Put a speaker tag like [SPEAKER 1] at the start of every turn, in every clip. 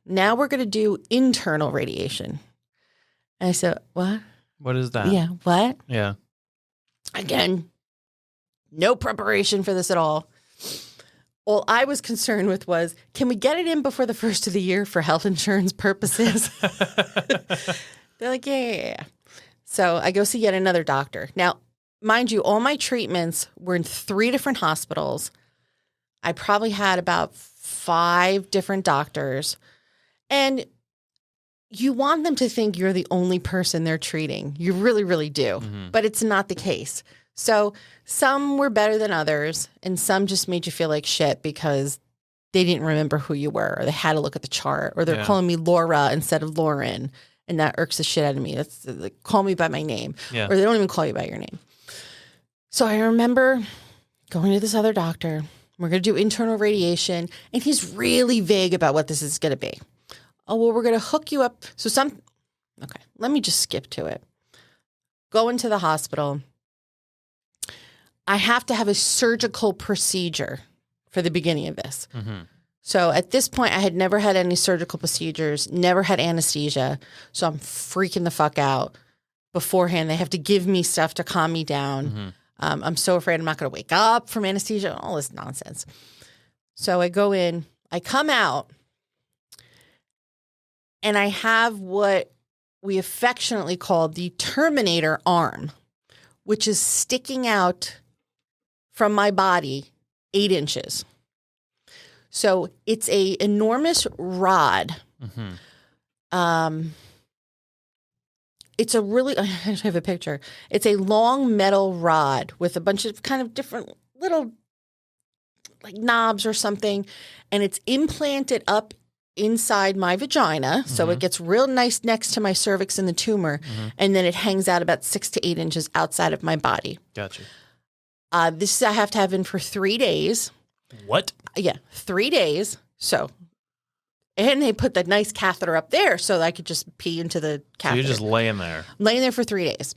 [SPEAKER 1] now we're going to do internal radiation. And I said, what?
[SPEAKER 2] What is that?
[SPEAKER 1] Yeah, what?
[SPEAKER 2] Yeah.
[SPEAKER 1] Again, no preparation for this at all. All I was concerned with was, can we get it in before the first of the year for health insurance purposes? They're like, yeah. So I go see yet another doctor. Now, mind you, all my treatments were in 3 different hospitals. I probably had about 5 different doctors. And you want them to think you're the only person they're treating. You really, really do. Mm-hmm. But it's not the case. So some were better than others, and some just made you feel like shit because they didn't remember who you were, or they had to look at the chart, or they're calling me Laura instead of Lauren, and that irks the shit out of me. That's like, call me by my name, or they don't even call you by your name. So I remember going to this other doctor. We're going to do internal radiation, and he's really vague about what this is going to be. Oh, well, we're going to hook you up. Okay, let me just skip to it. Go into the hospital. I have to have a surgical procedure for the beginning of this. Mm-hmm. So at this point, I had never had any surgical procedures, never had anesthesia. So I'm freaking the fuck out beforehand. They have to give me stuff to calm me down. Mm-hmm. I'm so afraid I'm not going to wake up from anesthesia, all this nonsense. So I go in, I come out, and I have what we affectionately call the Terminator arm, which is sticking out from my body 8 inches. So it's a enormous rod. Mm-hmm. It's a really, I have a picture. It's a long metal rod with a bunch of kind of different little like knobs or something. And it's implanted up inside my vagina. Mm-hmm. So it gets real nice next to my cervix and the tumor. Mm-hmm. And then it hangs out about 6 to 8 inches outside of my body.
[SPEAKER 2] Gotcha.
[SPEAKER 1] This I have to have in for 3 days.
[SPEAKER 2] What?
[SPEAKER 1] Yeah, 3 days. So, and they put the nice catheter up there so that I could just pee into the catheter.
[SPEAKER 2] So you're just laying there.
[SPEAKER 1] Laying there for 3 days.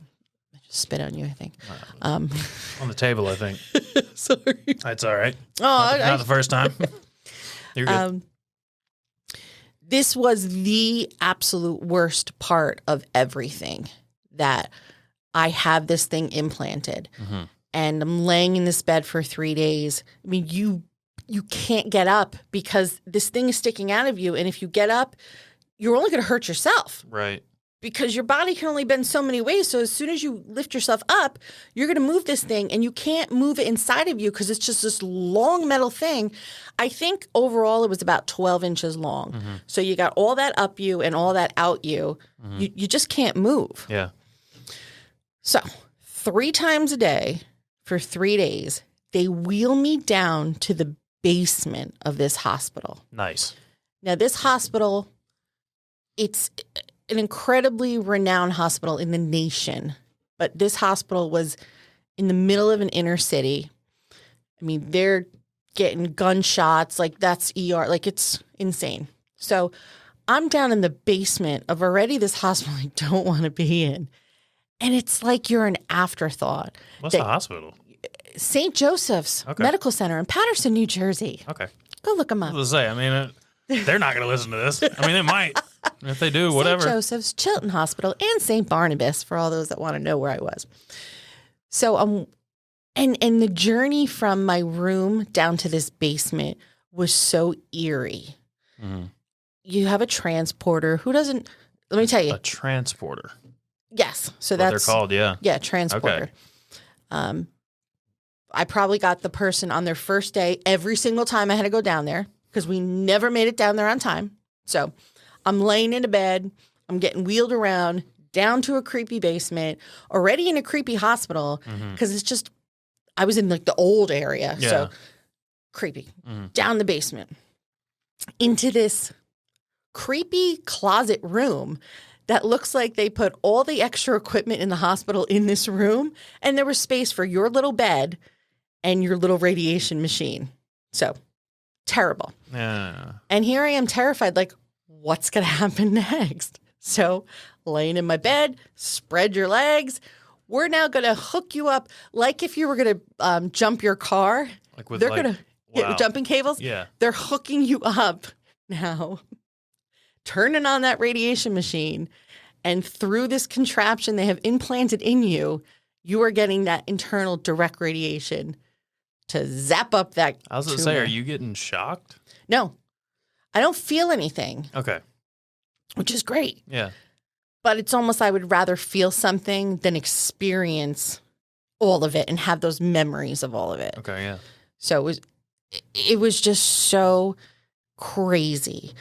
[SPEAKER 1] I just spit on you, I think.
[SPEAKER 2] On the table, I think.
[SPEAKER 1] Sorry.
[SPEAKER 2] That's all right.
[SPEAKER 1] Oh,
[SPEAKER 2] not the first time. You're good.
[SPEAKER 1] This was the absolute worst part of everything, that I have this thing implanted. Mm-hmm. And I'm laying in this bed for 3 days. I mean, you can't get up because this thing is sticking out of you. And if you get up, you're only going to hurt yourself.
[SPEAKER 2] Right.
[SPEAKER 1] Because your body can only bend so many ways. So as soon as you lift yourself up, you're going to move this thing, and you can't move it inside of you because it's just this long metal thing. I think overall it was about 12 inches long. Mm-hmm. So you got all that up you and all that out you. Mm-hmm. You just can't move.
[SPEAKER 2] Yeah.
[SPEAKER 1] So 3 times a day for 3 days, they wheel me down to the basement of this hospital.
[SPEAKER 2] Nice.
[SPEAKER 1] Now, this hospital, it's an incredibly renowned hospital in the nation, but this hospital was in the middle of an inner city. I mean, they're getting gunshots, like that's ER, like it's insane. So I'm down in the basement of already this hospital I don't want to be in. And it's like you're an afterthought.
[SPEAKER 2] What's the hospital?
[SPEAKER 1] St. Joseph's Medical Center in Patterson, New Jersey.
[SPEAKER 2] Okay.
[SPEAKER 1] Go look them up.
[SPEAKER 2] I was going to say, I mean, they're not going to listen to this. I mean, they might. If they do, whatever.
[SPEAKER 1] St. Joseph's, Chilton Hospital, and St. Barnabas, for all those that want to know where I was. So, and the journey from my room down to this basement was so eerie. Mm-hmm. You have a transporter who doesn't, let me tell you.
[SPEAKER 2] A transporter.
[SPEAKER 1] Yes. So
[SPEAKER 2] that's what
[SPEAKER 1] that's
[SPEAKER 2] they're called, yeah.
[SPEAKER 1] Yeah, transporter. Okay. I probably got the person on their first day every single time I had to go down there because we never made it down there on time. So I'm laying in a bed. I'm getting wheeled around down to a creepy basement, already in a creepy hospital because it's just, I was in like the old area. Yeah. So creepy. Mm-hmm. Down the basement into this creepy closet room that looks like they put all the extra equipment in the hospital in this room, and there was space for your little bed and your little radiation machine. So terrible.
[SPEAKER 2] Yeah.
[SPEAKER 1] And here I am terrified, like, what's going to happen next? So laying in my bed, spread your legs. We're now going to hook you up like if you were going to jump your car.
[SPEAKER 2] Like with
[SPEAKER 1] They're going to get jumping cables.
[SPEAKER 2] Yeah.
[SPEAKER 1] They're hooking you up now turning on that radiation machine. And through this contraption they have implanted in you, you are getting that internal direct radiation to zap up that
[SPEAKER 2] I was going to say, are you getting shocked?
[SPEAKER 1] No, I don't feel anything.
[SPEAKER 2] Okay.
[SPEAKER 1] Which is great.
[SPEAKER 2] Yeah.
[SPEAKER 1] But it's almost I would rather feel something than experience all of it and have those memories of all of it.
[SPEAKER 2] Okay, yeah.
[SPEAKER 1] So it was just so crazy.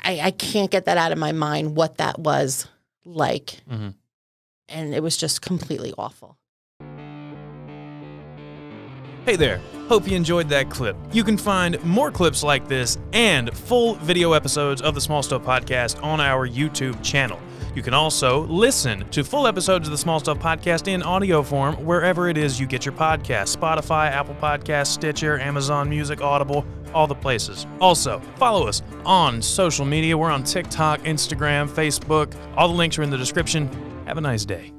[SPEAKER 1] I can't get that out of my mind what that was like.
[SPEAKER 2] Mm-hmm.
[SPEAKER 1] And it was just completely awful.
[SPEAKER 3] Hey there, hope you enjoyed that clip. You can find more clips like this and full video episodes of the Small Stuff Podcast on our YouTube channel. You can also listen to full episodes of the Small Stuff Podcast in audio form wherever it is you get your podcasts. Spotify, Apple Podcasts, Stitcher, Amazon Music, Audible, all the places. Also, follow us on social media. We're on TikTok, Instagram, Facebook. All the links are in the description. Have a nice day.